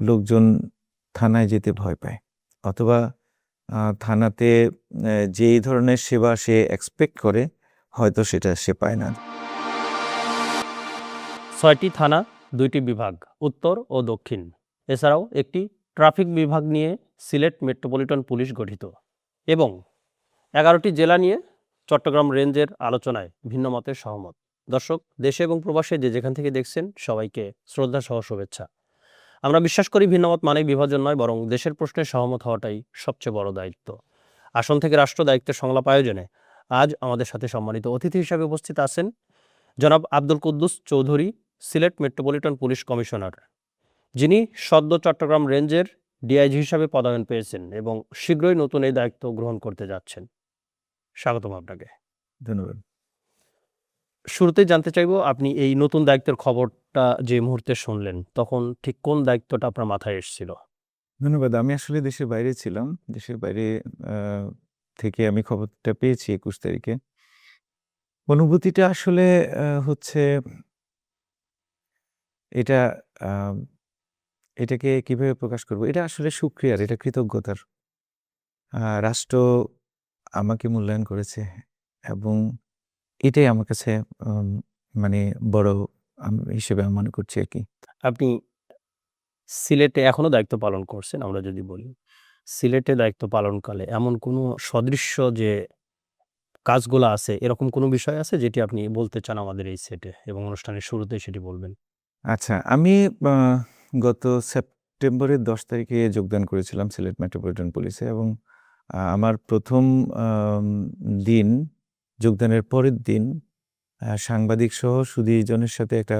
লোকজন থানায় যেতে ভয় পায়, অথবা থানাতে যেই ধরনের সেবা সে এক্সপেক্ট করে হয়তো সেটা সে পায় না। 6টি থানা, 2টি বিভাগ, উত্তর ও দক্ষিণ, এছাড়াও একটি ট্রাফিক বিভাগ নিয়ে সিলেট মেট্রোপলিটন পুলিশ গঠিত এবং 11টি জেলা নিয়ে চট্টগ্রাম রেঞ্জের আলোচনায় ভিন্ন মতের সহমত। দর্শক, দেশে এবং প্রবাসে যে যেখান থেকে দেখছেন সবাইকে শ্রদ্ধা সহ শুভেচ্ছা। আমরা বিশ্বাস করি ভিন্নমত মানেই বিভাজন নয়, বরং দেশের প্রশ্নে সহমত হওয়াটাই সবচেয়ে বড় দায়িত্ব। আসন থেকে রাষ্ট্র দায়িত্বের সংলাপ আয়োজনে আজ আমাদের সাথে সম্মানিত অতিথি হিসাবে উপস্থিত আছেন জনাব Abdul Kuddus Chowdhury, Sylhet metropolitan police commissioner, যিনি সদ্য চট্টগ্রাম রেঞ্জের ডিআইজি হিসাবে পদায়ন পেয়েছেন এবং শীঘ্রই নতুন এই দায়িত্ব গ্রহণ করতে যাচ্ছেন। স্বাগতম আপনাকে। ধন্যবাদ। শুরুতেই জানতে চাইব, আপনি এই নতুন দায়িত্বের খবরটা যে মুহূর্তে শুনলেন তখন ঠিক কোন দায়িত্বটা আপনার মাথায় এসেছিল? ধন্যবাদ। আমি আসলে দেশের বাইরে ছিলাম। দেশের বাইরে থেকে আমি খবরটা পেয়েছি 21 তারিখে। অনুভূতিটা আসলে হচ্ছে এটা এটাকে কিভাবে প্রকাশ করব? এটা আসলে শুকরিয়ার, এটা কৃতজ্ঞতার। রাষ্ট্র আমাকে মূল্যায়ন করেছে এবং এটাই আমার কাছে মানে বড় হিসেবে আমি মনে করছি আরকি। আপনি সিলেটে এখনো দায়িত্ব পালন করছেন। আমরা যদি বলি, সিলেটে দায়িত্ব পালনকালে এমন কোনো সদৃশ্য যে কাজগুলো আছে, এরকম কোনো বিষয় আছে যেটি আপনি বলতে চান আমাদের এই সেটে এবং অনুষ্ঠানের শুরুতেই সেটি বলবেন? আচ্ছা, আমি আ গত সেপ্টেম্বরের ১০ তারিখে যোগদান করেছিলাম সিলেট মেট্রোপলিটন পুলিশে এবং আমার ১ম দিন, যোগদানের পরের দিন সাংবাদিকসহ সুধীজনের সাথে একটা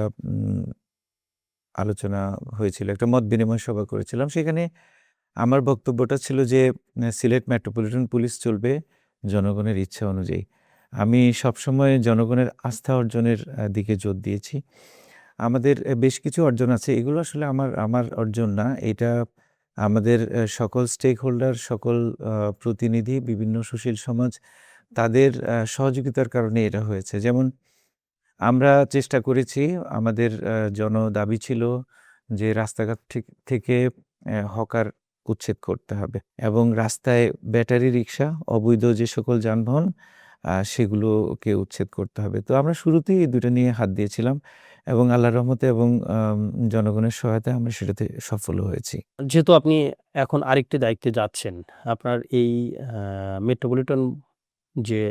আলোচনা হয়েছিল। একটা মত বিনিময় সভা করেছিলাম। সেখানে আমার বক্তব্যটা ছিল যে সিলেট মেট্রোপলিটন পুলিশ চলবে জনগণের ইচ্ছা অনুযায়ী। আমি সবসময় জনগণের আস্থা অর্জনের দিকে জোর দিয়েছি। আমাদের বেশ কিছু অর্জন আছে। এগুলো আসলে আমার অর্জন না। এটা আমাদের সকল স্টেক হোল্ডার, সকল প্রতিনিধি, বিভিন্ন সুশীল সমাজ, তাদের সহযোগিতার কারণে এটা হয়েছে। যেমন আমরা চেষ্টা করেছি, আমাদের জনদাবি ছিল যে রাস্তাঘাট থেকে হকার উচ্ছেদ করতে হবে এবং রাস্তায় ব্যাটারি রিক্সা, অবৈধ যে সকল যানবাহন সেগুলোকে উচ্ছেদ করতে হবে। তো আমরা শুরুতেই এই ২ টা নিয়ে হাত দিয়েছিলাম এবং আল্লাহর রহমতে এবং জনগণের সহায়তায় আমরা সেটাতে সফলও হয়েছি। যেহেতু আপনি এখন আরেকটি দায়িত্বে যাচ্ছেন, আপনার এই মেট্রোপলিটন যে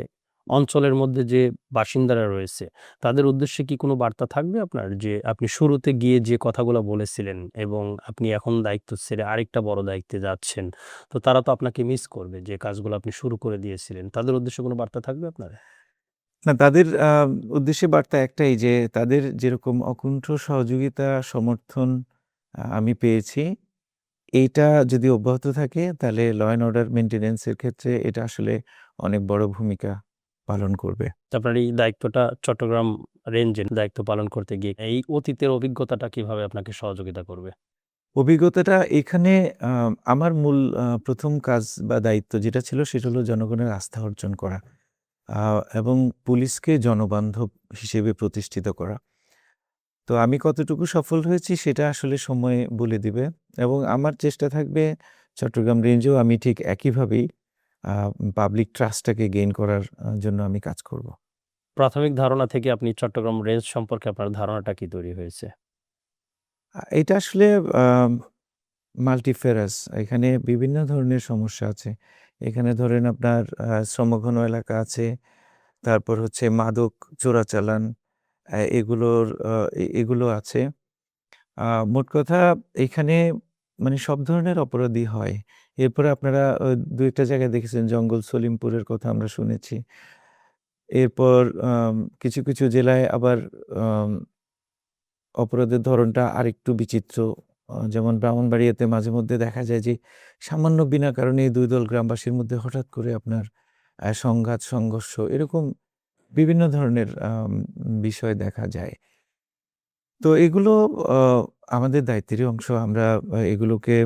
অঞ্চলের মধ্যে যে বাসিন্দারা রয়েছে, তাদের উদ্দেশ্যে কি কোনো বার্তা থাকবে আপনার? যে আপনি শুরুতে গিয়ে যে কথাগুলো বলেছিলেন এবং আপনি এখন দায়িত্ব ছেড়ে আরেকটা বড় দায়িত্বে যাচ্ছেন, তো তারা তো আপনাকে মিস করবে, যে কাজগুলো আপনি শুরু করে দিয়েছিলেন। তাদের উদ্দেশ্যে কোনো বার্তা থাকবে আপনার? না, তাদের উদ্দেশ্যে বার্তা একটাই যে তাদের যেরকম অকুণ্ঠ সহযোগিতা, সমর্থন আমি পেয়েছি, এইটা যদি অব্যাহত থাকে তাহলে ল অ্যান্ড অর্ডার মেইনটেন্যান্স এর ক্ষেত্রে এটা আসলে অনেক বড় ভূমিকা পালন করবে। আপনার এই দায়িত্বটা চট্টগ্রাম রেঞ্জের দায়িত্ব পালন করতে গিয়ে এই অতীতের অভিজ্ঞতাটা কিভাবে আপনাকে সহযোগিতা করবে? অভিজ্ঞতাটা এখানে আমার মূল ১ম কাজ বা দায়িত্ব যেটা ছিল সেটা হলো জনগণের আস্থা অর্জন করা আ এবং পুলিশকে জনবান্ধব হিসেবে প্রতিষ্ঠিত করা। তো আমি কতটুকু সফল হয়েছি সেটা আসলে সময় বলে দিবে এবং আমার চেষ্টা থাকবে চট্টগ্রাম রেঞ্জেও আমি ঠিক একইভাবেই আ পাবলিক ট্রাস্টটাকে গেইন করার জন্য আমি কাজ করব। প্রাথমিক ধারণা থেকে আপনি চট্টগ্রাম রেঞ্জ সম্পর্কে আপনার ধারণাটা কি তৈরি হয়েছে? এটা আসলে আম মাল্টিফেরাস। এখানে বিভিন্ন ধরনের সমস্যা আছে। এখানে ধরেন আপনার শ্রমঘন এলাকা আছে। তারপর হচ্ছে মাদক চোরাচালান এগুলোর এগুলো আছে। মোট কথা এখানে মানে সব ধরনের অপরাধী হয়। এরপরে আপনারা ২-১ টা জায়গায় দেখেছেন জঙ্গল সলিমপুরের কথা আমরা শুনেছি। এরপর কিছু জেলায় আবার আম অপরাধের ধরনটা আরেকটু বিচিত্র। যেমন ব্রাহ্মণবাড়িয়াতে মাঝেমধ্যে দেখা যায় যে সামান্য বিনা কারণেই ২ দল গ্রামবাসীর মধ্যে হঠাৎ করে আপনার সংঘাত, সংঘর্ষ এরকম বিভিন্ন ধরনের বিষয় দেখা যায়। তো এগুলো আ আমাদের দায়িত্বেরই অংশ। আমরা এগুলোকে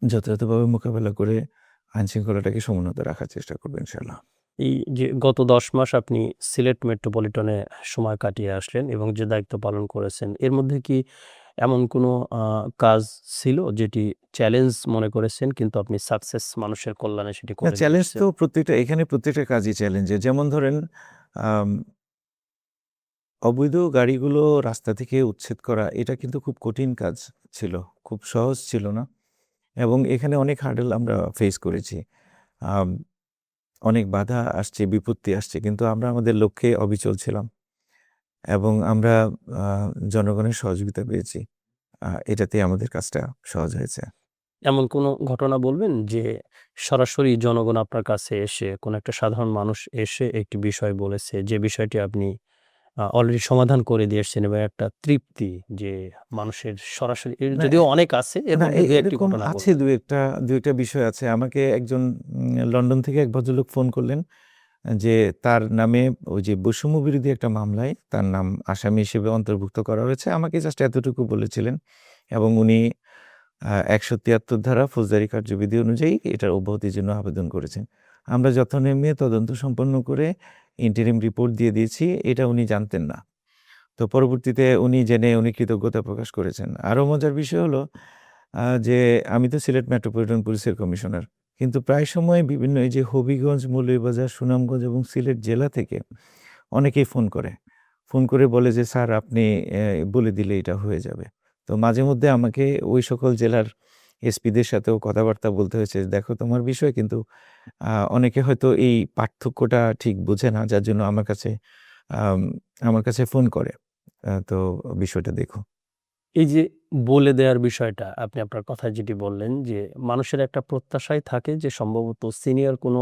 যথাযথভাবে মোকাবেলা করে আইনশৃঙ্খলাটাকে সমুন্নত রাখার চেষ্টা করব ইনশাআল্লাহ। এই যে গত ১০ মাস আপনি সিলেট মেট্রোপলিটনে সময় কাটিয়ে আসলেন এবং যে দায়িত্ব পালন করেছেন, এর মধ্যে কি এমন কোনো কাজ ছিল যেটি চ্যালেঞ্জ মনে করেছেন কিন্তু আপনি সাকসেস মানুষের কল্যাণে সেটি না, করে চ্যালেঞ্জ দিয়েছেন? তো এখানে প্রত্যেকটা কাজই চ্যালেঞ্জের। যেমন ধরেন আম অবৈধ গাড়িগুলো রাস্তা থেকে উচ্ছেদ করা এটা কিন্তু খুব কঠিন কাজ ছিল। খুব সহজ ছিল না এবং এখানে অনেক হার্ডল আমরা ফেস করেছি। আম অনেক বাধা আসছে, বিপত্তি আসছে। কিন্তু আমরা আমাদের লক্ষ্যে অবিচল ছিলাম এবং আমরা আ জনগণের সহযোগিতা পেয়েছি। এটাতেই আমাদের কাজটা সহজ হয়েছে। এমন কোনো ঘটনা বলবেন যে সরাসরি জনগণ আপনার কাছে এসে কোনো একটা সাধারণ মানুষ এসে একটি বিষয় বলেছে যে বিষয়টি আপনি অলরেডি সমাধান করে দিয়ে এসছেন এবং একটা তৃপ্তি যে মানুষের সরাসরি না, যদিও অনেক আছে এর না, মধ্যে ২-১ টি এরকম ঘটনা আছে বলবেন। ২-১টা বিষয় আছে। আমাকে একজন লন্ডন থেকে এক ভদ্রলোক ফোন করলেন যে তার নামে ওই যে বৈষম্য বিরোধী একটা মামলায় তার নাম আসামি হিসেবে অন্তর্ভুক্ত করা হয়েছে। আমাকে জাস্ট এতটুকু বলেছিলেন এবং উনি ১৭৩ ধারা ফৌজদারি কার্যবিধি অনুযায়ী এটার অব্যাহতির জন্য আবেদন করেছেন। আমরা যথানিয়মে তদন্ত সম্পন্ন করে ইন্টারিম রিপোর্ট দিয়ে দিয়েছি। এটা উনি জানতেন না। তো পরবর্তীতে উনি জেনে উনি কৃতজ্ঞতা প্রকাশ করেছেন। আরও মজার বিষয় হলো যে আমি তো সিলেট মেট্রোপলিটন পুলিশের কমিশনার। কিন্তু প্রায় সময় বিভিন্ন এই যে হবিগঞ্জ, মৌলভীবাজার, সুনামগঞ্জ এবং সিলেট জেলা থেকে অনেকেই ফোন করে। ফোন করে বলে যে, "স্যার আপনি বলে দিলে এটা হয়ে যাবে।" তো মাঝে মধ্যে আমাকে ওই সকল জেলার এসপিদের সাথেও কথাবার্তা বলতে হয়েছে। দেখো তোমার বিষয় কিন্তু অনেকে হয়তো এই পার্থক্যটা ঠিক বোঝে না। যার জন্য আম আমার কাছে ফোন করে। তো বিষয়টা দেখো। এই যে বলে দেওয়ার বিষয়টা আপনি আপনার কথায় যেটি বললেন যে মানুষের একটা প্রত্যাশাই থাকে যে সম্ভবত সিনিয়র কোনো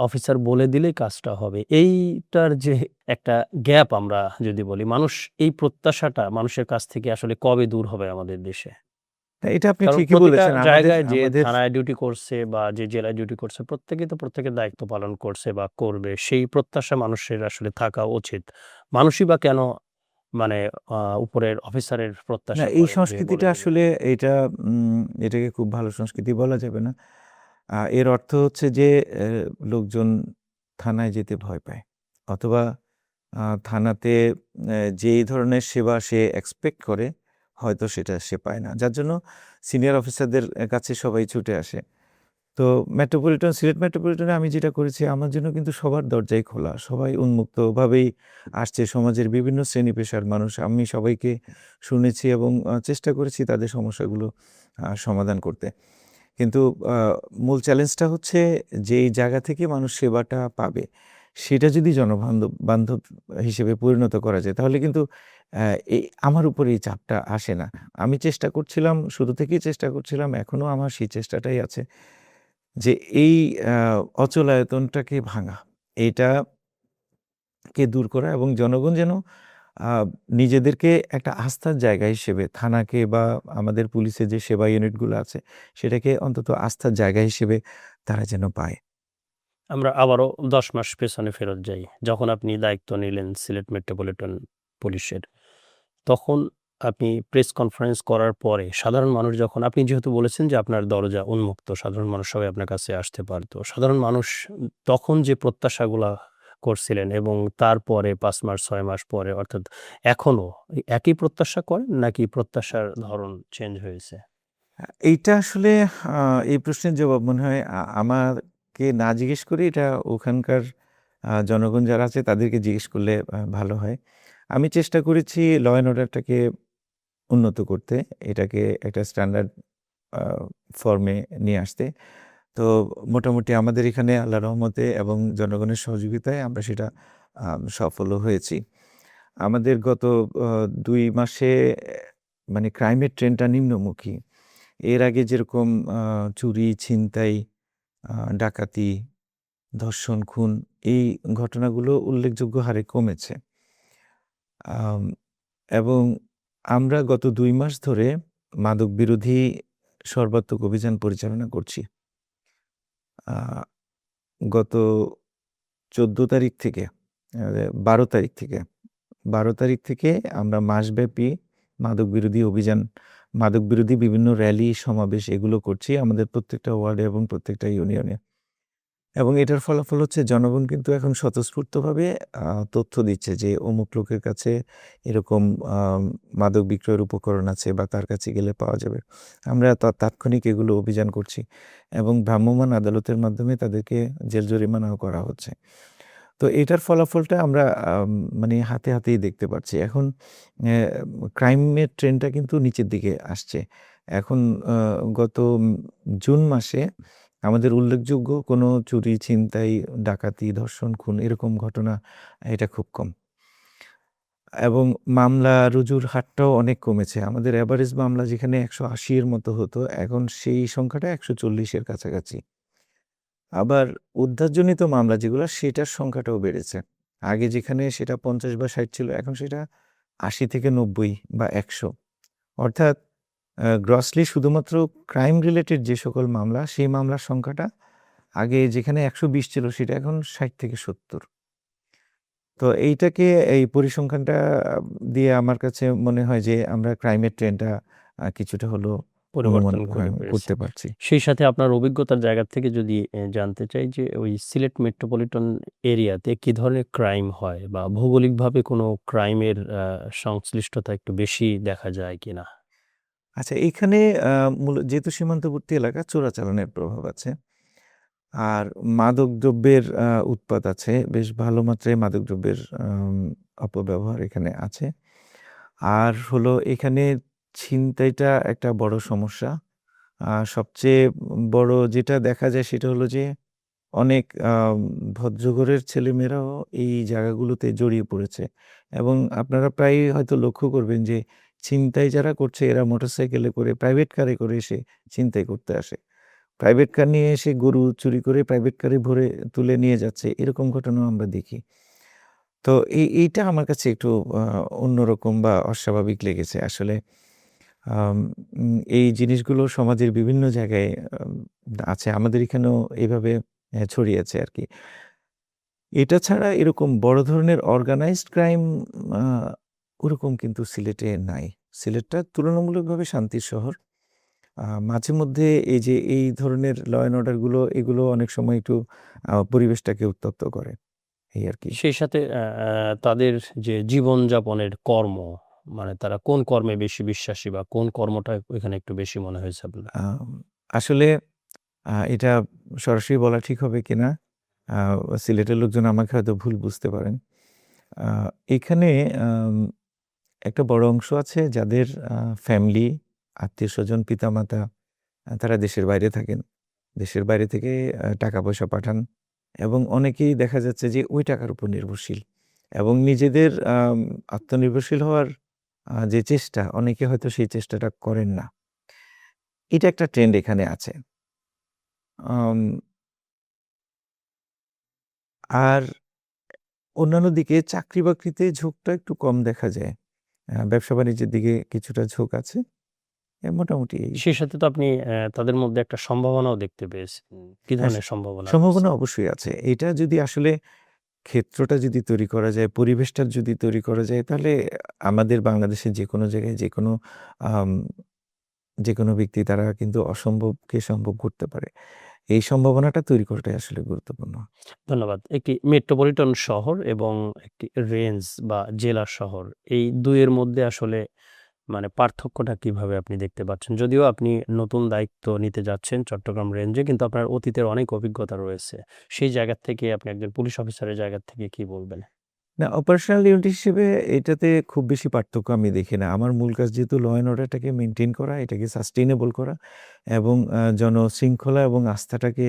অফিসার বলে দিলেই কাজটা হবে। এইটার যে একটা গ্যাপ আমরা যদি বলি, মানুষ এই প্রত্যাশাটা মানুষের কাছ থেকে আসলে কবে দূর হবে আমাদের দেশে? না, এটা আপনি কারণ ঠিকই প্রতিটা বলেছেন। আমাদের জায়গায় যে আমাদের থানায় ডিউটি করছে বা যে জেলায় ডিউটি করছে প্রত্যেকেই তো প্রত্যেকের দায়িত্ব পালন করছে বা করবে। সেই প্রত্যাশা মানুষের আসলে থাকা উচিত। মানুষই বা কেন মানে উপরের অফিসারের না, প্রত্যাশা এই করে যে বলে সংস্কৃতিটা দিবে? আসলে এটা এটাকে খুব ভালো সংস্কৃতি বলা যাবে না। এর অর্থ হচ্ছে যে লোকজন থানায় যেতে ভয় পায়। অথবা থানাতে যেই ধরনের সেবা সে এক্সপেক্ট করে হয়তো সেটা সে পায় না। যার জন্য সিনিয়র অফিসারদের কাছে সবাই ছুটে আসে। তো সিলেট মেট্রোপলিটনে আমি যেটা করেছি আমার জন্য কিন্তু সবার দরজাই খোলা। সবাই উন্মুক্তভাবেই আসছে সমাজের বিভিন্ন শ্রেণী পেশার মানুষ। আমি সবাইকে শুনেছি এবং চেষ্টা করেছি তাদের সমস্যাগুলো সমাধান করতে। কিন্তু আ মূল চ্যালেঞ্জটা হচ্ছে যেই জায়গা থেকে মানুষ সেবাটা পাবে, সেটা যদি বান্ধব হিসেবে পরিণত করা যায় তাহলে কিন্তু অ্যা এই আমার উপরে এই চাপটা আসে না। আমি চেষ্টা করছিলাম, শুরু থেকেই চেষ্টা করছিলাম, এখনো আমার সেই চেষ্টাটাই আছে। যে এই আ অচলায়তনটাকে ভাঙা, এইটাকে দূর করা এবং জনগণ যেন আ নিজেদেরকে একটা আস্থার জায়গা হিসেবে থানাকে বা আমাদের পুলিশের যে সেবা ইউনিটগুলো আছে, সেটাকে অন্তত আস্থার জায়গা হিসেবে তারা যেন পায়। আমরা আবারও ১০ মাস পেছনে ফেরত যাই। যখন আপনি দায়িত্ব নিলেন সিলেট মেট্রোপলিটন পুলিশের, তখন আপনি প্রেস কনফারেন্স করার পরে সাধারণ মানুষ যখন আপনি যেহেতু বলেছেন যে আপনার দরজা উন্মুক্ত, সাধারণ মানুষ সবাই আপনার কাছে আসতে পারত। সাধারণ মানুষ তখন যে প্রত্যাশাগুলা করছিলেন এবং তারপরে ৫ মাস ৬ মাস পরে অর্থাৎ এখনো একই প্রত্যাশা করেন নাকি প্রত্যাশার ধরন চেঞ্জ হয়েছে? এইটা আসলে আ এই প্রশ্নের জবাব মনে হয় আমাকে না জিজ্ঞেস করে এটা ওখানকার জনগণ যারা আছে তাদেরকে জিজ্ঞেস করলে ভালো হয়। আমি চেষ্টা করেছি ল অ্যান্ড অর্ডারটাকে উন্নত করতে। এটাকে একটা স্ট্যান্ডার্ড আ ফর্মে নিয়ে আসতে। তো মোটামুটি আমাদের এখানে আল্লাহর রহমতে এবং জনগণের সহযোগিতায় আমরা সেটা সফলও হয়েছি। আমাদের গত আ ২ মাসে মানে ক্রাইমের ট্রেন্ডটা নিম্নমুখী। এর আগে যেরকম আ চুরি, ছিনতাই, ডাকাতি, ধর্ষণ, খুন এই ঘটনাগুলো উল্লেখযোগ্য হারে কমেছে। আম এবং আমরা গত ২ মাস ধরে মাদক বিরোধী সর্বাত্মক অভিযান পরিচালনা করছি। আ গত ১৪ তারিখ থেকে ১২ তারিখ থেকে ১২ তারিখ থেকে আমরা মাসব্যাপী মাদকবিরোধী অভিযান, মাদকবিরোধী বিভিন্ন র‍্যালি, সমাবেশ এগুলো করছি আমাদের প্রত্যেকটা ওয়ার্ডে এবং প্রত্যেকটা ইউনিয়নে। এবং এটার ফলাফল হচ্ছে জনগণ কিন্তু এখন স্বতঃস্ফূর্তভাবে তথ্য দিচ্ছে যে অমুক লোকের কাছে এরকম মাদক বিক্রয়ের উপকরণ আছে বা তার কাছে গেলে পাওয়া যাবে। আমরা তাৎক্ষণিক এগুলো অভিযান করছি এবং ভ্রাম্যমাণ আদালতের মাধ্যমে তাদেরকে জেল জরিমানাও করা হচ্ছে। তো এটার ফলাফলটা আমরা মানে হাতে হাতেই দেখতে পাচ্ছি। এখন ক্রাইমের ট্রেন্ডটা কিন্তু নিচের দিকে আসছে। এখন গত জুন মাসে আমাদের উল্লেখযোগ্য কোনো চুরি, ছিনতাই, ডাকাতি, ধর্ষণ, খুন এরকম ঘটনা এটা খুব কম। এবং মামলা রুজুর হারটাও অনেক কমেছে। আমাদের এভারেজ মামলা যেখানে ১৮০ এর মতো হতো, এখন সেই সংখ্যাটা ১৪০ এর কাছাকাছি। আবার উদ্ধারজনিত মামলা যেগুলা সেটার সংখ্যাটাও বেড়েছে। আগে যেখানে সেটা ৫০ বা ৬০ ছিল, এখন সেটা ৮০ থেকে ৯০ বা ১০০। অর্থাৎ গ্রসলি শুধুমাত্র ক্রাইম রিলেটেড যে সকল মামলা, সেই মামলার সংখ্যাটা আগে যেখানে ১২০ ছিল সেটা এখন ৬০ থেকে ৭০। তো এইটাকে এই পরিসংখ্যানটা দিয়ে আমার কাছে মনে হয় যে আমরা ক্রাইমের ট্রেন্ডটা কিছুটা হলেও অনুমান পরিবর্তন করে পেরেছে। করতে পারছি। সেই সাথে আপনার অভিজ্ঞতার জায়গা থেকে যদি জানতে চাই যে ওই সিলেট মেট্রোপলিটন এরিয়াতে কি ধরনের ক্রাইম হয় বা ভৌগোলিকভাবে কোনো ক্রাইমের সংশ্লিষ্টতা একটু বেশি দেখা যায় কিনা? আচ্ছা, এইখানে যেহেতু সীমান্তবর্তী এলাকা, চোরাচালানের প্রভাব আছে। আর মাদকদ্রব্যের উৎপাত আছে। বেশ ভালো মাত্রায় মাদকদ্রব্যের অপব্যবহার এখানে আছে। আর হলো এখানে ছিনতাইটা একটা বড় সমস্যা। সবচেয়ে বড় যেটা দেখা যায় সেটা হলো যে অনেক ভদ্রঘরের ছেলেমেয়েরাও এই জায়গাগুলোতে জড়িয়ে পড়েছে। এবং আপনারা প্রায়ই হয়তো লক্ষ্য করবেন যে ছিনতাই যারা করছে এরা মোটরসাইকেলে করে, প্রাইভেট কারে করে এসে ছিনতাই করতে আসে। প্রাইভেট কার নিয়ে এসে গরু চুরি করে প্রাইভেট কারে ভরে তুলে নিয়ে যাচ্ছে, এরকম ঘটনাও আমরা দেখি। তো এইটা আমার কাছে একটু অন্যরকম বা অস্বাভাবিক লেগেছে আসলে। আম এই জিনিসগুলো সমাজের বিভিন্ন জায়গায় আছে। আমাদের এখানেও এভাবে ছড়িয়ে আছে আরকি। এটা ছাড়া এরকম বড় ধরনের অর্গানাইজড ক্রাইম আ ওরকম কিন্তু সিলেটে নাই। সিলেটটা তুলনামূলকভাবে শান্তির শহর। মাঝেমধ্যে এই যে এই ধরনের ল অ্যান্ড অর্ডার গুলো, এগুলো অনেক সময় একটু পরিবেশটাকে উত্তপ্ত করে। এই আরকি। সেই সাথে তাদের যে জীবনযাপনের কর্ম, মানে তারা কোন কর্মে বেশি বিশ্বাসী বা কোন কর্মটা ওইখানে একটু বেশি মনে হয়েছে আপনার? আম আসলে এটা সরাসরি বলা ঠিক হবে কিনা, আ সিলেটের লোকজন আমাকে হয়তো ভুল বুঝতে পারেন। আ এখানে আম একটা বড় অংশ আছে যাদের ফ্যামিলি, আত্মীয়স্বজন, পিতামাতা তারা দেশের বাইরে থাকেন। দেশের বাইরে থেকে টাকা-পয়সা পাঠান এবং অনেকেই দেখা যাচ্ছে যে ওই টাকার উপর নির্ভরশীল এবং নিজেদের আত্মনির্ভরশীল হওয়ার যে চেষ্টা, অনেকে হয়তো সেই চেষ্টাটা করেন না। এটা একটা ট্রেন্ড এখানে আছে। আম আর অন্যান্য দিকে চাকরি-বাকরিতে ঝোঁকটা একটু কম দেখা যায়। ব্যবসা-বাণিজ্যের দিকে কিছুটা ঝোঁক আছে। মোটামুটি এই। সেই সাথে তো আপনি তাদের মধ্যে একটা সম্ভাবনাও দেখতে পেয়েছেন। কি হ্যাঁ, ধরনের সম্ভাবনা সম্ভাবনা পেয়েছেন? অবশ্যই আছে। এটা যদি আসলে ক্ষেত্রটা যদি তৈরি করা যায়, পরিবেশটা যদি তৈরি করা যায়, তাহলে আমাদের বাংলাদেশের যেকোনো জায়গায় আম যেকোনো ব্যক্তি তারা কিন্তু অসম্ভবকে সম্ভব করতে পারে। এই সম্ভাবনাটা তৈরি করাটাই আসলে গুরুত্বপূর্ণ। ধন্যবাদ। একটি মেট্রোপলিটন শহর এবং একটি রেঞ্জ বা জেলা শহর, এই ২ এর মধ্যে আসলে মানে পার্থক্যটা কিভাবে আপনি দেখতে পাচ্ছেন? যদিও আপনি নতুন দায়িত্ব নিতে যাচ্ছেন চট্টগ্রাম রেঞ্জে, কিন্তু আপনার অতীতের অনেক অভিজ্ঞতা রয়েছে। সেই জায়গা থেকে আপনি একজন পুলিশ অফিসারের জায়গা থেকে কি বলবেন? না, অপারেশনাল ইউনিট হিসেবে এটাতে খুব বেশি পার্থক্য আমি দেখি না। আমার মূল কাজ যেহেতু ল অ্যান্ড অর্ডারটাকে মেইনটেইন করা, এটাকে সাস্টেইনেবল করা এবং জনশৃঙ্খলা এবং আস্থাটাকে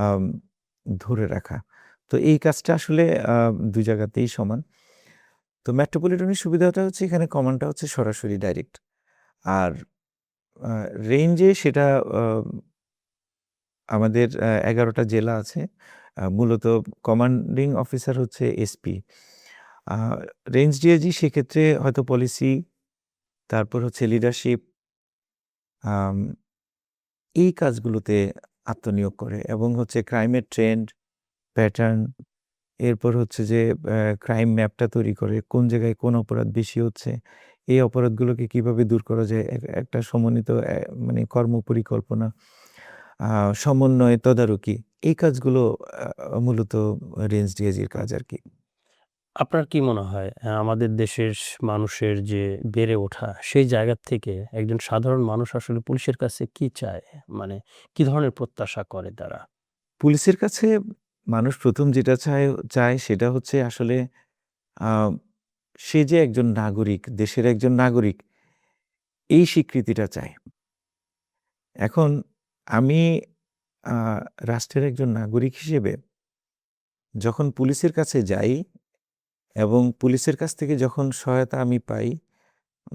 আম ধরে রাখা। তো এই কাজটা আসলে ২ জায়গাতেই সমান। তো মেট্রোপলিটনের সুবিধাটা হচ্ছে এখানে কমান্ডটা হচ্ছে সরাসরি ডাইরেক্ট। আর আ রেঞ্জে সেটা আ আমাদের ১১ টা জেলা আছে। মূলত কমান্ডিং অফিসার হচ্ছে এসপি। আ রেঞ্জ ডিআইজি সেক্ষেত্রে হয়তো পলিসি, তারপর হচ্ছে লিডারশিপ, আম এই কাজগুলোতে আত্মনিয়োগ করে এবং হচ্ছে ক্রাইমের ট্রেন্ড, প্যাটার্ন, এরপর হচ্ছে যে ক্রাইম ম্যাপটা তৈরি করে। কোন জায়গায় কোন অপরাধ বেশি হচ্ছে, এই অপরাধগুলোকে কিভাবে দূর করা যায়, একটা সমন্বিত মানে কর্মপরিকল্পনা, আ সমন্বয়, তদারকি, এই কাজগুলো মূলত রেঞ্জ ডিআইজির কাজ আরকি। আপনার কি মনে হয় আমাদের দেশের মানুষের যে বেড়ে ওঠা, সেই জায়গা থেকে একজন সাধারণ মানুষ আসলে পুলিশের কাছে কি চায়? মানে কি ধরনের প্রত্যাশা করে তারা? পুলিশের কাছে মানুষ ১ম যেটা চায় সেটা হচ্ছে আসলে আ সে যে একজন নাগরিক, দেশের একজন নাগরিক, এই স্বীকৃতিটা চায়। এখন আমি আ রাষ্ট্রের একজন নাগরিক হিসেবে যখন পুলিশের কাছে যাই এবং পুলিশের কাছ থেকে যখন সহায়তা আমি পাই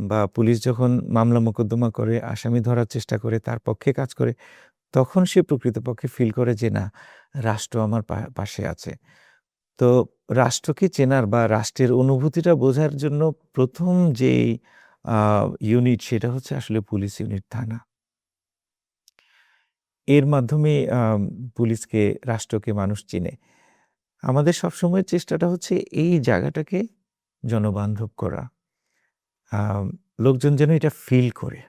বা পুলিশ যখন মামলা মোকদ্দমা করে, আসামি ধরার চেষ্টা করে, তার পক্ষে কাজ করে, তখন সে প্রকৃতপক্ষে ফিল করে যে না, রাষ্ট্র আমার পাশে আছে। তো রাষ্ট্রকে চেনার বা রাষ্ট্রের অনুভূতিটা বোঝার জন্য ১ম যেই আ ইউনিট সেটা হচ্ছে আসলে পুলিশ ইউনিট, থানা। এর মাধ্যমে পুলিশকে, রাষ্ট্রকে মানুষ চিনে। আমাদের সবসময়ের চেষ্টাটা হচ্ছে এই জায়গাটাকে জনবান্ধব করা। আম লোকজন যেন এটা ফিল করে।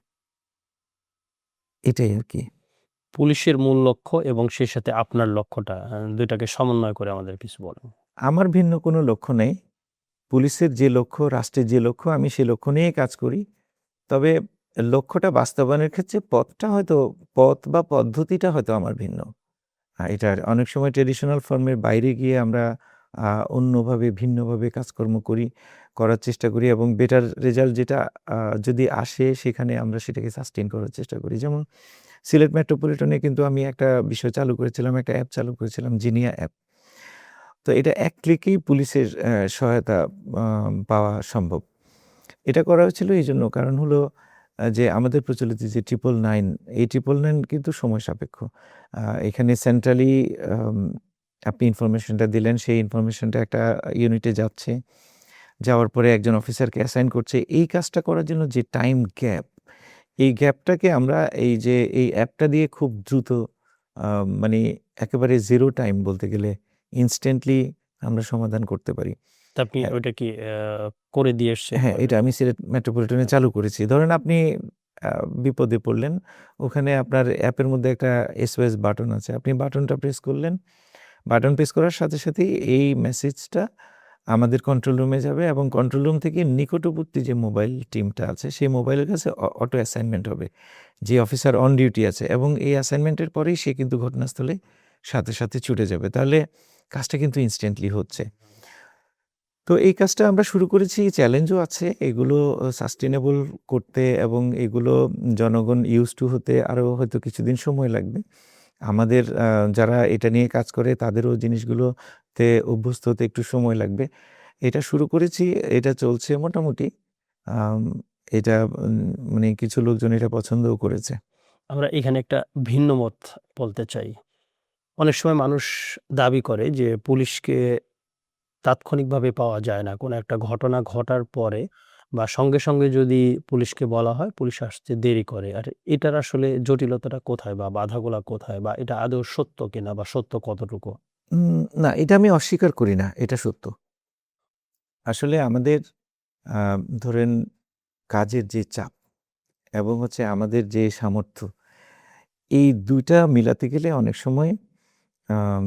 এটাই আরকি। পুলিশের মূল লক্ষ্য এবং সেই সাথে আপনার লক্ষ্যটা ২ টাকে সমন্বয় করে আমাদের কিছু বলেন। আমার ভিন্ন কোনো লক্ষ্য নেই। পুলিশের যে লক্ষ্য, রাষ্ট্রের যে লক্ষ্য, আমি সে লক্ষ্য নিয়েই কাজ করি। তবে লক্ষ্যটা বাস্তবায়নের ক্ষেত্রে পথ বা পদ্ধতিটা হয়তো আমার ভিন্ন। এটার অনেক সময় ট্র্যাডিশনাল ফর্মের বাইরে গিয়ে আমরা আ অন্যভাবে ভিন্নভাবে কাজকর্ম করার চেষ্টা করি এবং বেটার রেজাল্ট যেটা আ যদি আসে সেখানে আমরা সেটাকে সাস্টেইন করার চেষ্টা করি। যেমন সিলেট মেট্রোপলিটনে কিন্তু আমি একটা বিষয় চালু করেছিলাম, একটা অ্যাপ চালু করেছিলাম, জিনিয়া অ্যাপ। তো এটা এক ক্লিকেই পুলিশের সহায়তা আ পাওয়া সম্ভব। এটা করা হয়েছিল এইজন্য, কারণ হলো যে আমাদের প্রচলিত যে 999, এই 999 কিন্তু সময় সাপেক্ষ। এখানে সেন্ট্রালি আম আপনি ইনফরমেশনটা দিলেন, সেই ইনফরমেশনটা একটা ইউনিটে যাচ্ছে। যাওয়ার পরে একজন অফিসারকে অ্যাসাইন করছে। এই কাজটা করার জন্য যে টাইম গ্যাপ, এই গ্যাপটাকে আমরা এই যে এই অ্যাপটা দিয়ে খুব দ্রুত মানে একেবারে 0 টাইম বলতে গেলে ইনস্ট্যান্টলি আমরা সমাধান করতে পারি। তো আপনি হ্যাঁ। ওইটা কি করে দিয়ে এসছেন হ্যাঁ, এটা অলরেডি? আমি সিলেট মেট্রোপলিটনে চালু করেছি। ধরেন আপনি আ বিপদে পড়লেন। ওখানে আপনার অ্যাপের মধ্যে একটা এসওএস বাটন আছে। আপনি বাটনটা প্রেস করলেন। বাটন প্রেস করার সাথে সাথেই এই মেসেজটা আমাদের কন্ট্রোল রুমে যাবে এবং কন্ট্রোল রুম থেকে নিকটবর্তী যে মোবাইল টিমটা আছে, সেই মোবাইলের কাছে অটো অ্যাসাইনমেন্ট হবে। যে অফিসার অন ডিউটি আছে এবং এই অ্যাসাইনমেন্টের পরেই সে কিন্তু ঘটনাস্থলে সাথে সাথে ছুটে যাবে। তাহলে কাজটা কিন্তু ইনস্ট্যান্টলি হচ্ছে। তো এই কাজটা আমরা শুরু করেছি, চ্যালেঞ্জও আছে। এগুলো সাস্টেইনেবল করতে এবং এগুলো জনগণ ইউজড টু হতে আরো হয়তো কিছুদিন সময় লাগবে। আমাদের যারা এটা নিয়ে কাজ করে তাদেরও জিনিসগুলোতে অভ্যস্ত হতে একটু সময় লাগবে। এটা শুরু করেছি, এটা চলছে মোটামুটি। আম এটা মানে কিছু লোকজন এটা পছন্দও করেছে। আমরা এখানে একটা ভিন্ন মত বলতে চাই। অনেক সময় মানুষ দাবি করে যে পুলিশকে তাৎক্ষণিকভাবে পাওয়া যায় না। কোনো একটা ঘটনা ঘটার পরে বা সঙ্গে যদি পুলিশকে বলা হয়, পুলিশ আসতে দেরি করে। আর এটার আসলে জটিলতাটা কোথায় বা বাধাগুলা কোথায়? বা এটা আদৌ সত্য কিনা বা সত্য কতটুকু? না, এটা আমি অস্বীকার করি না। এটা সত্য। আসলে আমাদের আ ধরেন কাজের যে চাপ এবং হচ্ছে আমাদের যে সামর্থ্য, এই ২ টা মিলাতে গেলে অনেক সময় আম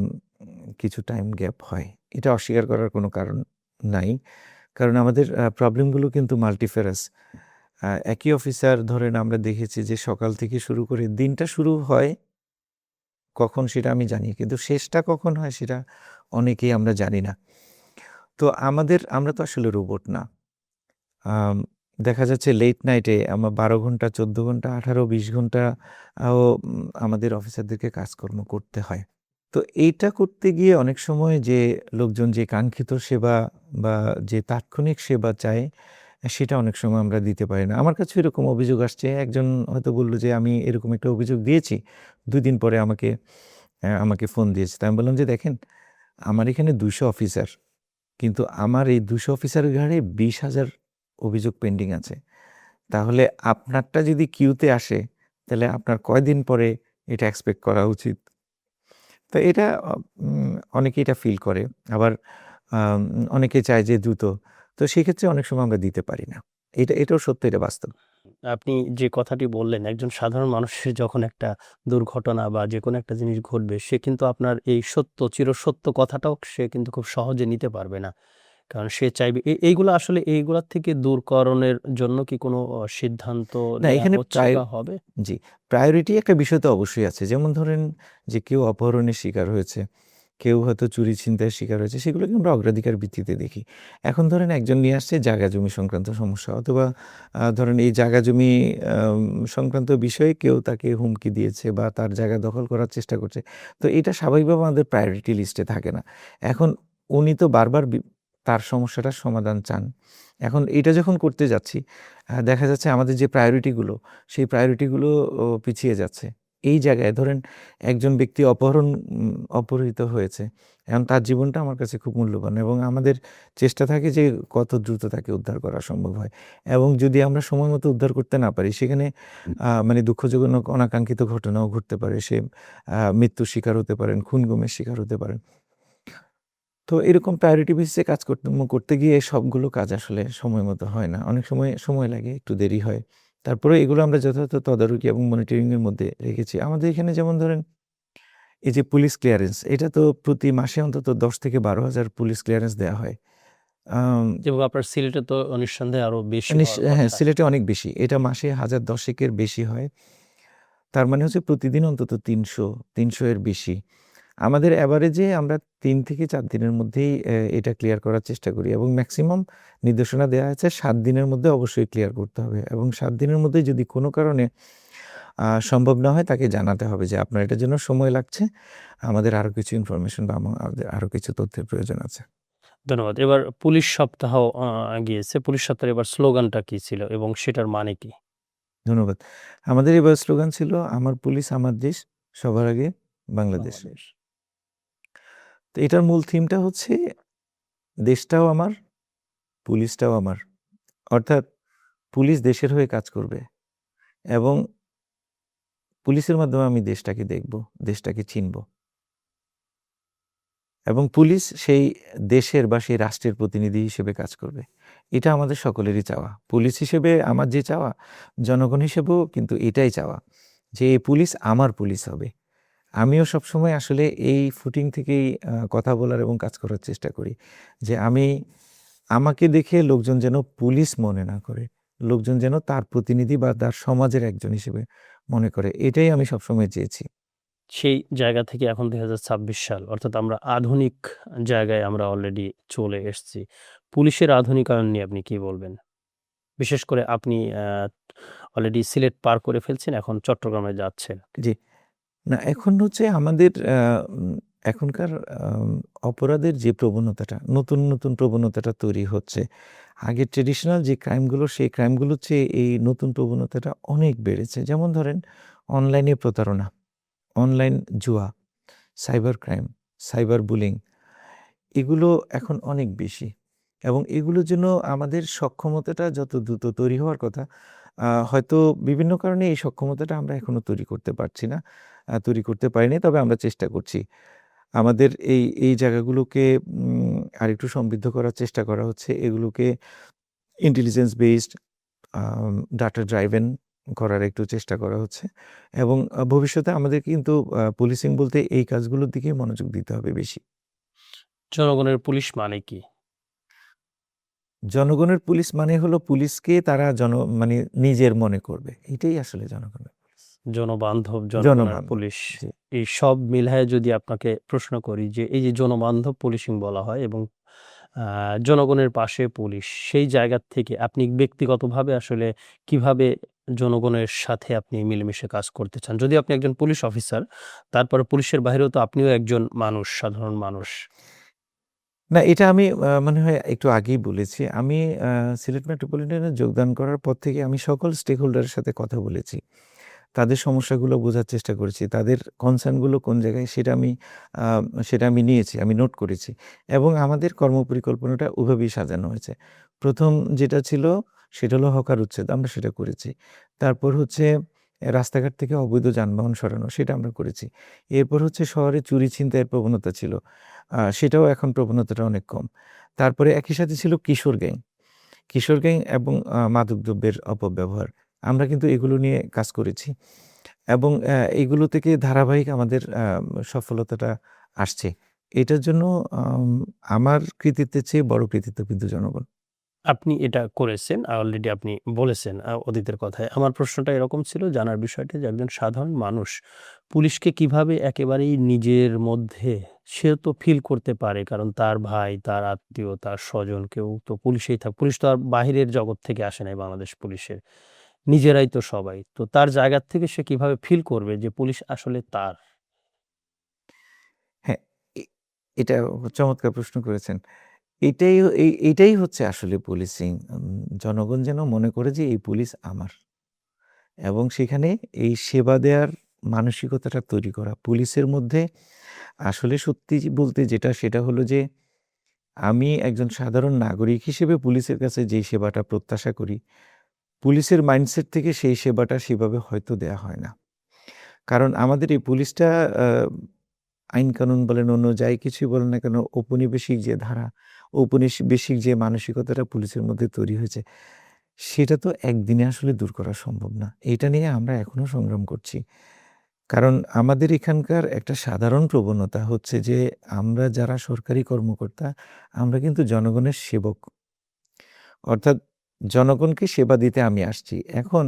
কিছু টাইম গ্যাপ হয়। এটা অস্বীকার করার কোনো কারণ নাই। কারণ আমাদের প্রবলেমগুলো কিন্তু মাল্টিফেরাস। একই অফিসার ধরেন আমরা দেখেছি যে সকাল থেকে শুরু করে দিনটা শুরু হয় কখন সেটা আমি জানি। কিন্তু শেষটা কখন হয় সেটা অনেকেই আমরা জানি না। তো আমরা তো আসলে রোবট না। আম দেখা যাচ্ছে লেট নাইটে আমরা ১২ ঘন্টা, ১৪ ঘন্টা, ১৮-২০ ঘন্টা আমাদের অফিসারদেরকে কাজকর্ম করতে হয়। তো এইটা করতে গিয়ে অনেক সময় যে লোকজন যে কাঙ্ক্ষিত সেবা বা যে তাৎক্ষণিক সেবা চায়, সেটা অনেক সময় আমরা দিতে পারি না। আমার কাছেও এরকম অভিযোগ আসছে। একজন হয়তো বলল যে, "আমি এরকম একটা অভিযোগ দিয়েছি।" ২ দিন পরে আমাকে ফোন দিয়েছে। তো আমি বললাম যে, "দেখেন, আমার এখানে ২০০ অফিসার। কিন্তু আমার এই ২০০ অফিসারের ঘাড়ে ২০,০০০ অভিযোগ পেন্ডিং আছে। তাহলে আপনারটা যদি কিউতে আসে, তাহলে আপনার কয়দিন পরে এটা এক্সপেক্ট করা উচিত?" তো এটা অনেকে এটা ফিল করে। আবার অনেকে চায় যে দ্রুত। তো সেক্ষেত্রে অনেক সময় আমরা দিতে পারি না। এটাও সত্য, এটা বাস্তব। আপনি যে কথাটি বললেন, একজন সাধারণ মানুষের যখন একটা দুর্ঘটনা বা যেকোনো একটা জিনিস ঘটবে, সে কিন্তু আপনার এই সত্য, চিরসত্য কথাটাও সে কিন্তু খুব সহজে নিতে পারবে না। কারণ সে চাইবে এইগুলা আসলে এইগুলার থেকে দূরকরণের জন্য কি কোনো সিদ্ধান্ত না, নেয়া এখানে হচ্ছে বা হবে? জি, প্রায়োরিটি একটা বিষয় তো অবশ্যই আছে। যেমন ধরেন যে কেউ অপহরণের শিকার হয়েছে, কেউ হয়তো চুরি ছিনতাইয়ের শিকার হয়েছে, সেগুলোকে আমরা অগ্রাধিকার ভিত্তিতে দেখি। এখন ধরেন একজন নিয়ে আসছে জায়গা জমি সংক্রান্ত সমস্যা, অথবা ধরেন এই জায়গা জমি সংক্রান্ত বিষয়ে কেউ তাকে হুমকি দিয়েছে বা তার জায়গা দখল করার চেষ্টা করছে। তো এটা স্বাভাবিকভাবে আমাদের প্রায়োরিটি লিস্টে থাকে না। এখন উনি তো বারবার তার সমস্যাটার সমাধান চান। এখন এটা যখন করতে যাচ্ছি, দেখা যাচ্ছে আমাদের যে প্রায়োরিটিগুলো, সেই প্রায়োরিটিগুলো পিছিয়ে যাচ্ছে। এই জায়গায় ধরেন একজন ব্যক্তি অপহৃত হয়েছে। এখন তার জীবনটা আমার কাছে খুব মূল্যবান, এবং আমাদের চেষ্টা থাকে যে কত দ্রুত তাকে উদ্ধার করা সম্ভব হয়। এবং যদি আমরা সময় মতো উদ্ধার করতে না পারি, সেখানে মানে দুঃখজনক অনাকাঙ্ক্ষিত ঘটনাও ঘটতে পারে। সে মৃত্যুর শিকার হতে পারেন, খুন-গুমের শিকার হতে পারেন। তো এরকম প্রায়োরিটি বেসিসে কাজ করতে গিয়ে সবগুলো কাজ আসলে সময় মতো হয় না। অনেক সময় লাগে, একটু দেরি হয়। তারপরেও এগুলো আমরা যথাযথ তদারকি এবং মনিটরিং এর মধ্যে রেখেছি। আমাদের এখানে যেমন ধরেন এই যে পুলিশ ক্লিয়ারেন্স, এটা তো প্রতি মাসে অন্তত ১০ থেকে ১২,০০০ পুলিশ ক্লিয়ারেন্স দেয়া হয়। আম এবং আপনার সিলেটে তো নিঃসন্দেহে আরো বেশি হওয়ার হ্যাঁ, কথা। সিলেটে অনেক বেশি। এটা মাসে ১০০০ এর বেশি হয়। তার মানে হচ্ছে প্রতিদিন অন্তত ৩০০ এর বেশি। আমাদের এভারেজে আমরা ৩ থেকে ৪ দিনের মধ্যেই এটা ক্লিয়ার করার চেষ্টা করি, এবং মেক্সিমাম নির্দেশনা দেয়া আছে ৭ দিনের মধ্যে অবশ্যই ক্লিয়ার করতে হবে, এবং ৭ দিনের মধ্যে যদি কোনো কারণে সম্ভব না হয়, তাকে জানাতে হবে যে আপনার এটার জন্য সময় লাগছে। আমাদের আরো কিছু ইনফরমেশন বা আমাদের আরো কিছু তথ্যের প্রয়োজন আছে। ধন্যবাদ। এবার পুলিশ সপ্তাহ গিয়েছে। পুলিশ সপ্তাহের এবার স্লোগানটা কি ছিল এবং সেটার মানে কি? ধন্যবাদ। আমাদের এবার স্লোগান ছিল, "আমার পুলিশ আমার দেশ, সবার আগে বাংলাদেশ।" বাংলাদেশ। তো এটার মূল থিমটা হচ্ছে, দেশটাও আমার, পুলিশটাও আমার। অর্থাৎ পুলিশ দেশের হয়ে কাজ করবে, এবং পুলিশের মাধ্যমে আমি দেশটাকে দেখব, দেশটাকে চিনব। এবং পুলিশ সেই দেশের বা সেই রাষ্ট্রের প্রতিনিধি হিসেবে কাজ করবে। এটা আমাদের সকলেরই চাওয়া। পুলিশ হিসেবে আমার যে চাওয়া, জনগণ হিসেবেও কিন্তু এটাই চাওয়া যে এই পুলিশ আমার পুলিশ হবে। আমিও সবসময় আসলে এই ফুটিং থেকেই কথা বলার এবং কাজ করার চেষ্টা করি। যে আমাকে দেখে লোকজন যেন পুলিশ মনে না করে। লোকজন যেন তার প্রতিনিধি বা তার সমাজের একজন হিসেবে মনে করে। এটাই আমি সবসময় চেয়েছি। সেই জায়গা থেকে এখন ২০২৬ সাল, অর্থাৎ আমরা আধুনিক জায়গায় আমরা অলরেডি চলে এসেছি। পুলিশের আধুনিকায়ন নিয়ে আপনি কি বলবেন? বিশেষ করে আপনি অলরেডি সিলেট পার করে ফেলছেন, এখন চট্টগ্রামে যাচ্ছেন। জি। না, এখন হচ্ছে আমাদের এখনকার অপরাধের যে প্রবণতাটা, নতুন প্রবণতাটা তৈরি হচ্ছে। আগে ট্র্যাডিশনাল যে ক্রাইমগুলো, সেই ক্রাইমগুলোর চেয়ে এই নতুন প্রবণতাটা অনেক বেড়েছে। যেমন ধরেন অনলাইনে প্রতারণা, অনলাইন জুয়া, সাইবার ক্রাইম, সাইবার বুলিং, এগুলো এখন অনেক বেশি, এবং এগুলোর জন্য আমাদের সক্ষমতাটা যত দ্রুত তৈরি হওয়ার কথা, হয়তো বিভিন্ন কারণে এই সক্ষমতাটা আমরা এখনো তৈরি করতে পারছি না। তৈরি করতে পারিনি, তবে আমরা চেষ্টা করছি। আমাদের এই জায়গাগুলোকে আরেকটু সমৃদ্ধ করার চেষ্টা করা হচ্ছে। এগুলোকে ইন্টেলিজেন্স বেসড, ডাটা ড্রাইভেন করার একটু চেষ্টা করা হচ্ছে, এবং ভবিষ্যতে আমাদের কিন্তু পুলিশিং বলতে এই কাজগুলোর দিকেই মনোযোগ দিতে হবে বেশি। জনগণের পুলিশ মানে কি? জনগণের পুলিশ মানে হলো পুলিশকে তারা মানে নিজের মনে করবে। এটাই আসলে জনগণের পুলিশ। জনবান্ধব জনগণের জনবান্ধব। পুলিশ। জি। এই সব মিলায়ে যদি আপনাকে প্রশ্ন করি যে এই যে জনবান্ধব পুলিশিং বলা হয় এবং আ জনগণের পাশে পুলিশ, সেই জায়গা থেকে আপনি ব্যক্তিগতভাবে আসলে কিভাবে জনগণের সাথে আপনি মিলেমিশে কাজ করতে চান? যদিও আপনি একজন পুলিশ অফিসার, তারপরে পুলিশের বাহিরেও তো আপনিও একজন মানুষ, সাধারণ মানুষ। না, এটা আমি মনে হয় একটু আগেই বলেছি। আমি আ সিলেট মেট্রোপলিটনে যোগদান করার পর থেকে আমি সকল স্টেক হোল্ডারের সাথে কথা বলেছি। তাদের সমস্যাগুলো বোঝার চেষ্টা করেছি। তাদের কনসার্ন গুলো কোন জায়গায়, আ সেটা আমি নিয়েছি, আমি নোট করেছি, এবং আমাদের কর্মপরিকল্পনাটা ওভাবেই সাজানো হয়েছে। ১ম যেটা ছিল সেটা হলো হকার উচ্ছেদ, আমরা সেটা করেছি। তারপর হচ্ছে রাস্তাঘাট থেকে অবৈধ যানবাহন সরানো, সেটা আমরা করেছি। এরপর হচ্ছে শহরে চুরি ছিনতাইয়ের প্রবণতা ছিল। সেটাও এখন প্রবণতাটা অনেক কম। তারপরে একই সাথে ছিল কিশোর গ্যাং। কিশোর গ্যাং এবং মাদকদ্রব্যের অপব্যবহার। আমরা কিন্তু এগুলো নিয়ে কাজ করেছি এবং এগুলো থেকে ধারাবাহিক আমাদের সফলতাটা আসছে। এটার জন্য আম আমার কৃতিত্বের চেয়ে বড় কৃতিত্ব কিন্তু জনগণ। আপনি এটা করেছেন, অলরেডি আপনি বলেছেন অতীতের কথায়। আমার প্রশ্নটা এরকম ছিল জানার বিষয়টা যে একজন সাধারণ মানুষ পুলিশকে কিভাবে একেবারেই নিজের মধ্যে সে তো ফিল করতে পারে কারণ তার ভাই, তার আত্মীয়, তার স্বজন কেউ তো পুলিশেই পুলিশ তো আর বাহিরের জগৎ থেকে আসে নাই বাংলাদেশ পুলিশের। নিজেরাই তো সবাই। তো তার জায়গা থেকে সে কিভাবে ফিল করবে যে পুলিশ আসলে তার? হ্যাঁ, এ এটা চমৎকার প্রশ্ন করেছেন। এইটাই হচ্ছে আসলে পুলিশিং। জনগণ যেন মনে করে যে এই পুলিশ আমার এবং সেখানে এই সেবা দেওয়ার মানসিকতাটা তৈরি করা। পুলিশের মধ্যে আসলে সত্যি বলতে যেটা সেটা হলো যে আমি একজন সাধারণ নাগরিক হিসেবে পুলিশের কাছে যেই সেবাটা প্রত্যাশা করি, পুলিশের মাইন্ডসেট থেকে সেই সেবাটা সেভাবে হয়তো দেয়া হয় না। কারণ আমাদের এই পুলিশটা আ আইন-কানুন বলেন, অন্য যাই কিছুই বলেন না কেন, ঔপনিবেশিক যে ধারা, ঔপনিবেশিক যে মানসিকতাটা পুলিশের মধ্যে তৈরি হয়েছে, সেটা তো একদিনে আসলে দূর করা সম্ভব না। এটা নিয়ে আমরা এখনো সংগ্রাম করছি। কারণ আমাদের এখানকার একটা সাধারণ প্রবণতা হচ্ছে যে, আমরা যারা সরকারি কর্মকর্তা, আমরা কিন্তু জনগণের সেবক। অর্থাৎ জনগণকে সেবা দিতে আমি আসছি। এখন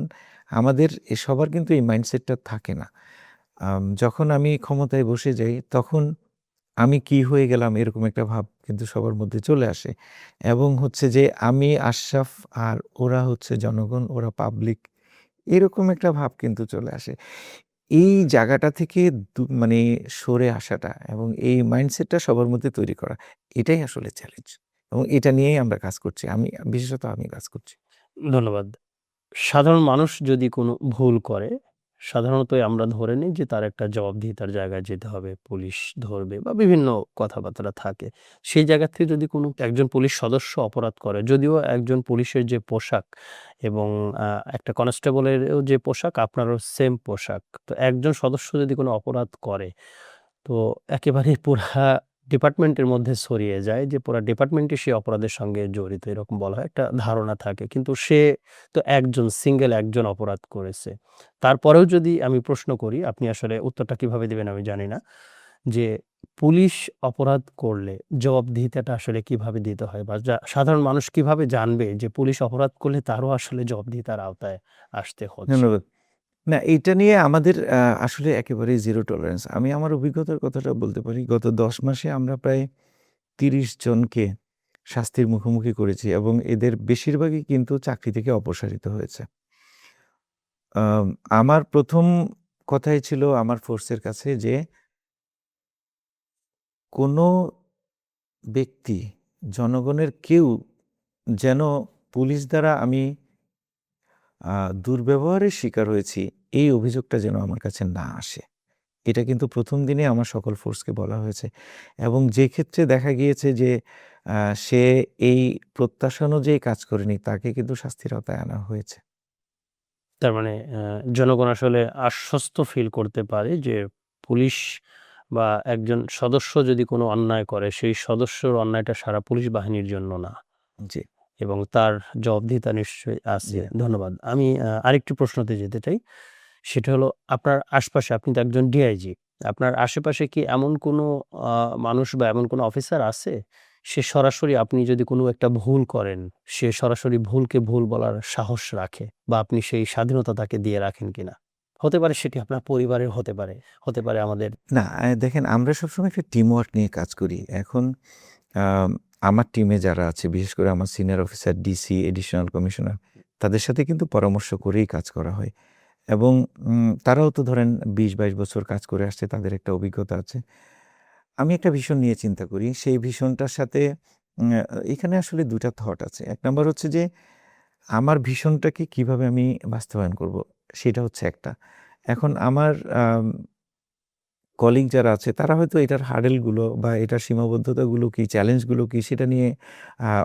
আমাদের সবার কিন্তু এই মাইন্ডসেটটা থাকে না। যখন আমি ক্ষমতায় বসে যাই, তখন আমি কি হয়ে গেলাম এরকম একটা ভাব কিন্তু সবার মধ্যে চলে আসে। এবং হচ্ছে যে আমি আশরাফ আর ওরা হচ্ছে জনগণ, ওরা পাবলিক এরকম একটা ভাব কিন্তু চলে আসে। এই জায়গাটা থেকে মানে সরে আসাটা এবং এই মাইন্ডসেটটা সবার মধ্যে তৈরি করা, এটাই আসলে চ্যালেঞ্জ। এবং এটা নিয়েই আমরা কাজ করছি। বিশেষত আমি কাজ করছি। ধন্যবাদ। সাধারণ মানুষ যদি কোনো ভুল করে, সাধারণতই আমরা ধরে নিই যে তার একটা জবাবদিহিতার জায়গায় যেতে হবে। পুলিশ ধরবে বা বিভিন্ন কথাবার্তা থাকে। সেই জায়গা থেকে যদি কোনো একজন পুলিশ সদস্য অপরাধ করে, যদিও একজন পুলিশের যে পোশাক এবং একটা কনস্টেবলেরও যে পোশাক, আপনারও সেম পোশাক। তো একজন সদস্য যদি কোনো অপরাধ করে তো একেবারেই পুরা ডিপার্টমেন্টের মধ্যে ছড়িয়ে যায় যে পুরা ডিপার্টমেন্টই সে অপরাধের সঙ্গে জড়িত এরকম বলা হয়। একটা ধারণা থাকে। কিন্তু সে তো সিঙ্গেল একজন অপরাধ করেছে। তারপরেও যদি আমি প্রশ্ন করি, আপনি আসলে উত্তরটা কিভাবে দিবেন আমি জানি না। যে পুলিশ অপরাধ করলে জবাবদিহিতাটা আসলে কিভাবে দিতে হয়? বা সাধারণ মানুষ কিভাবে জানবে যে পুলিশ অপরাধ করলে তারও আসলে জবাবদিহিতার আওতায় আসতে হচ্ছে? ধন্যবাদ। না, এইটা নিয়ে আমাদের আসলে একেবারেই জিরো টলারেন্স। আমি আমার অভিজ্ঞতার কথাটা বলতে পারি। গত ১০ মাসে আমরা প্রায় ৩০ জনকে শাস্তির মুখোমুখি করেছি এবং এদের বেশিরভাগই কিন্তু চাকরি থেকে অপসারিত হয়েছে। আম আমার ১ম কথাই ছিল আমার ফোর্সের কাছে যে, কোনো ব্যক্তি, জনগণের কেউ যেন পুলিশ দ্বারা আমি আ দুর্ব্যবহারের শিকার হয়েছি, এই অভিযোগটা যেন আমার কাছে না আসে। এটা কিন্তু ১ম দিনে আমার সকল ফোর্সকে বলা হয়েছে এবং যে ক্ষেত্রে দেখা গিয়েছে যে আ সে এই প্রত্যাশা অনুযায়ী কাজ করেনি, তাকে কিন্তু শাস্তির আওতায় আনা হয়েছে। তার মানে জনগণ আসলে আশ্বস্ত ফিল করতে পারে যে পুলিশ বা একজন সদস্য যদি কোনো অন্যায় করে, সেই সদস্যর অন্যায়টা সারা পুলিশ বাহিনীর জন্য না জি, এবং তার জবাবদিহিতা নিশ্চয়ই আছে। জি। ধন্যবাদ। আমি আরেকটি প্রশ্নতে যেতে চাই। সেটা হলো আপনার আশপাশে আপনি তো একজন ডিআইজি। আপনার আশেপাশে কি এমন কোনো আ মানুষ বা এমন কোনো অফিসার আছে? সে সরাসরি আপনি যদি কোনো একটা ভুল করেন, সে সরাসরি ভুলকে ভুল বলার সাহস রাখে বা আপনি সেই স্বাধীনতা তাকে দিয়ে রাখেন কিনা? হতে পারে সেটি আপনার পরিবারের হতে পারে আমাদের না, দেখেন আমরা সবসময় একটা টিমওয়ার্ক নিয়ে কাজ করি। এখন আম আমার টিমে যারা আছে, বিশেষ করে আমার senior officer, DC, additional commissioner, তাদের সাথে কিন্তু পরামর্শ করেই কাজ করা হয় এবং তারাও তো ধরেন ২০-২২ বছর কাজ করে আসছে, তাদের একটা অভিজ্ঞতা আছে। আমি একটা ভিশন নিয়ে চিন্তা করি। সেই ভিশনটার সাথে উম আ এখানে আসলে ২ টা থট আছে। ১ নাম্বার হচ্ছে যে আমার ভিশনটাকে কিভাবে আমি বাস্তবায়ন করব? সেটা হচ্ছে একটা। এখন আমার কলিগ যারা আছে তারা হয়তো এটার হার্ডেল গুলো বা এটার সীমাবদ্ধতাগুলো কি, চ্যালেঞ্জ গুলো কি সেটা নিয়ে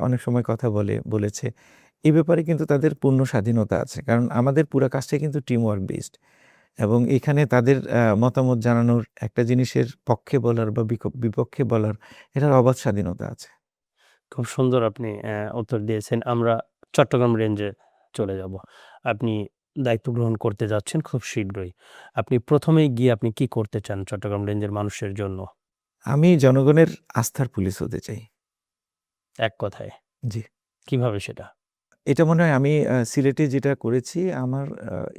অনেক সময় কথা বলেছে। এ ব্যাপারে কিন্তু তাদের পূর্ণ স্বাধীনতা আছে। কারণ আমাদের পুরা কাজটাই কিন্তু টিম ওয়ার্ক বেসড এবং এখানে তাদের মতামত জানানোর, একটা জিনিসের পক্ষে বলার বা বিপক্ষে বলার এটার অবাধ স্বাধীনতা আছে। খুব সুন্দর আপনি উত্তর দিয়েছেন। আমরা চট্টগ্রাম রেঞ্জে চলে যাব। আপনি দায়িত্ব গ্রহণ করতে যাচ্ছেন খুব শীঘ্রই। আপনি প্রথমেই গিয়ে আপনি কি করতে চান চট্টগ্রাম রেঞ্জের মানুষের জন্য? আমি জনগণের আস্থার পুলিশ হতে চাই। এক কথায়। জি। কিভাবে সেটা? এটা মনে হয় আমি সিলেটে যেটা করেছি আমার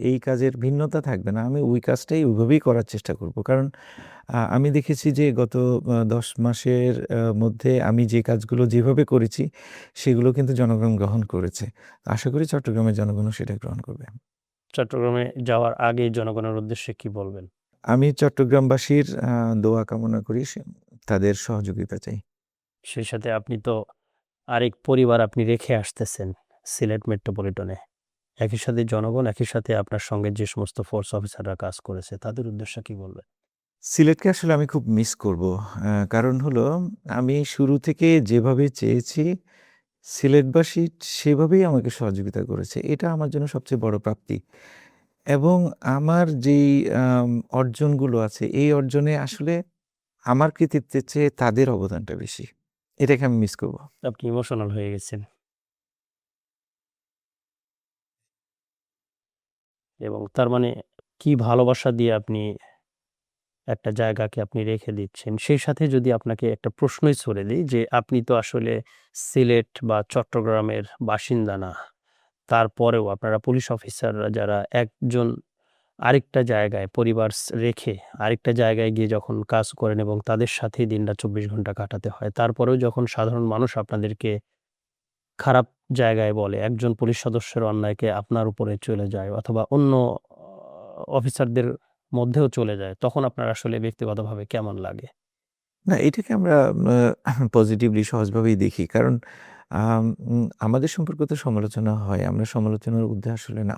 এই কাজের ভিন্নতা থাকবে না। আমি ওই কাজটাই ওইভাবেই করার চেষ্টা করব। কারণ আমি দেখেছি যে গত ১০ মাসের মধ্যে আমি যে কাজগুলো যেভাবে করেছি সেগুলো কিন্তু জনগণ গ্রহণ করেছে। আশা করি চট্টগ্রামের জনগণও সেটা গ্রহণ করবে। চট্টগ্রামে যাওয়ার আগে জনগণের উদ্দেশ্যে কি বলবেন? আমি চট্টগ্রামবাসীর দোয়া কামনা করি তাদের সহযোগিতা চাই। সেই সাথে আপনি তো আরেক পরিবার আপনি রেখে আসতেছেন সিলেট মেট্রোপলিটনে। একই সাথে জনগণ, একই সাথে আপনার সঙ্গে যে সমস্ত ফোর্স অফিসাররা কাজ করেছে তাদের উদ্দেশ্যে কি বলবেন? সিলেটকে আসলে আমি খুব মিস করব। কারণ হলো আমি শুরু থেকে যেভাবে চেয়েছি সিলেটবাসী সেভাবেই আমাকে সহযোগিতা করেছে। এটা আমার জন্য সবচেয়ে বড় প্রাপ্তি। এবং আমার যেই আম অর্জনগুলো আছে এই অর্জনে আসলে আমার কৃতিত্বের চেয়ে তাদের অবদানটা বেশি। এটাকে আমি মিস করব। আপনি ইমোশনাল হয়ে গেছেন এবং তার মানে কি ভালোবাসা দিয়ে আপনি একটা জায়গাকে আপনি রেখে দিচ্ছেন। সেই সাথে যদি আপনাকে একটা প্রশ্নই ছুড়ে দিই যে আপনি তো আসলে সিলেট বা চট্টগ্রামের বাসিন্দা না। তারপরেও আপনারা পুলিশ অফিসাররা যারা একজন আরেকটা জায়গায় পরিবার রেখে আরেকটা জায়গায় গিয়ে যখন কাজ করেন এবং তাদের সাথেই দিনটা ২৪ ঘন্টা কাটাতে হয়। তারপরেও যখন সাধারণ মানুষ আপনাদেরকে খারাপ জায়গায় বলে, একজন পুলিশ সদস্যের অন্যায়কে আপনার উপরে চলে যায় অথবা অন্য অফিসারদের মধ্যেও চলে যায়, তখন আপনার আসলে ব্যক্তিগতভাবে কেমন লাগে? না এটাকে আমরা পজিটিভলি সহজভাবেই দেখি। কারণ আমাদের সম্পর্কে তো সমালোচনা হয়। আমরা সমালোচনার ঊর্ধ্বে আসলে না।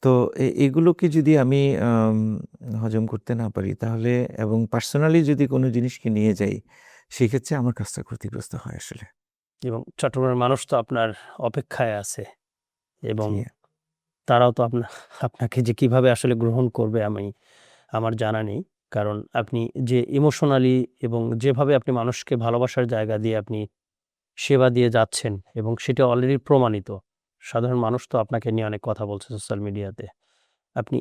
তো এগুলোকে যদি আমি হজম করতে না পারি তাহলে এবং পার্সোনালি যদি কোনো জিনিসকে নিয়ে যাই, সেক্ষেত্রে আমার কাজটা ক্ষতিগ্রস্ত হয় আসলে। এবং চট্টগ্রামের মানুষ তো আপনার অপেক্ষায় আছে এবং জি, তারাও তো আপনাকে যে কিভাবে আসলে গ্রহণ করবে আমার জানা নেই। কারণ আপনি যে ইমোশনালি এবং যেভাবে আপনি মানুষকে ভালোবাসার জায়গা দিয়ে আপনি সেবা দিয়ে যাচ্ছেন এবং সেটা অলরেডি প্রমাণিত। সাধারণ মানুষ তো আপনাকে নিয়ে অনেক কথা বলছে সোশ্যাল মিডিয়াতে। আপনি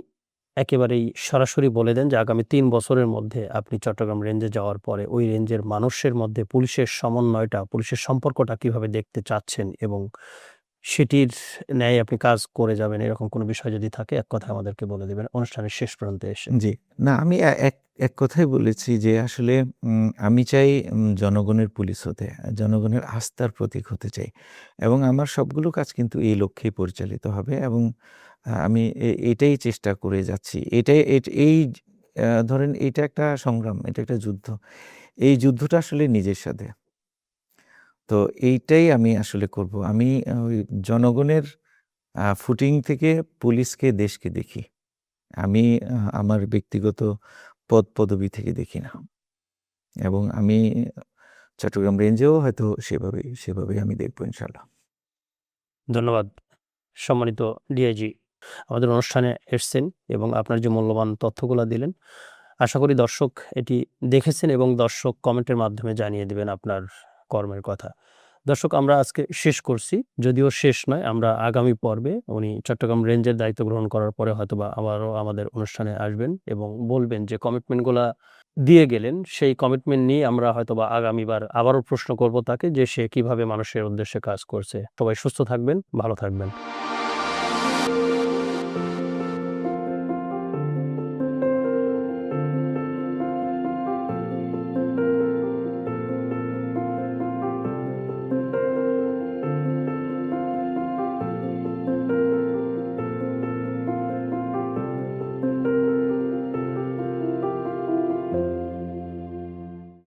একেবারেই সরাসরি বলে দেন যে আগামী ৩ বছরের মধ্যে আপনি চট্টগ্রাম রেঞ্জে যাওয়ার পরে ওই রেঞ্জের মানুষের মধ্যে পুলিশের সমন্বয়টা, পুলিশের সম্পর্কটা কিভাবে দেখতে চাচ্ছেন এবং সেটির ন্যায় আপনি কাজ করে যাবেন এরকম কোনো বিষয় যদি থাকে এক কথায় আমাদেরকে বলে দিবেন অনুষ্ঠানের শেষ প্রান্তে এসে। জি। না আমি এক কথায় বলেছি যে আসলে আমি চাই জনগণের পুলিশ হতে। জনগণের আস্থার প্রতীক হতে চাই। এবং আমার সবগুলো কাজ কিন্তু এই লক্ষ্যেই পরিচালিত হবে এবং আমি এটাই চেষ্টা করে যাচ্ছি। এটাই এই ধরেন এটা একটা সংগ্রাম, এটা একটা যুদ্ধ। এই যুদ্ধটা আসলে নিজের সাথে। তো এইটাই আমি আসলে করব। আমি ওই জনগণের ফুটিং থেকে পুলিশকে, দেশকে দেখি। আমি আমার ব্যক্তিগত পদবি থেকে দেখি না। এবং আমি চট্টগ্রাম রেঞ্জেও হয়তো সেভাবেই আমি দেখব ইনশাআল্লাহ। ধন্যবাদ। সম্মানিত ডিআইজি আমাদের অনুষ্ঠানে এসছেন এবং আপনার যে মূল্যবান তথ্যগুলা দিলেন। আশা করি দর্শক এটি দেখেছেন এবং দর্শক কমেন্টের মাধ্যমে জানিয়ে দিবেন আপনার কর্মের কথা। দর্শক আমরা আজকে শেষ করছি। যদিও শেষ নয়, আমরা আগামী পর্বে উনি চট্টগ্রাম রেঞ্জের দায়িত্ব গ্রহণ করার পরে হয়তোবা আবারও আমাদের অনুষ্ঠানে আসবেন এবং বলবেন যে কমিটমেন্টগুলা দিয়ে গেলেন, সেই কমিটমেন্ট নিয়ে আমরা হয়তোবা আগামীবার আবারও প্রশ্ন করব তাকে যে সে কিভাবে মানুষের উদ্দেশ্যে কাজ করছে। সবাই সুস্থ থাকবেন, ভালো থাকবেন।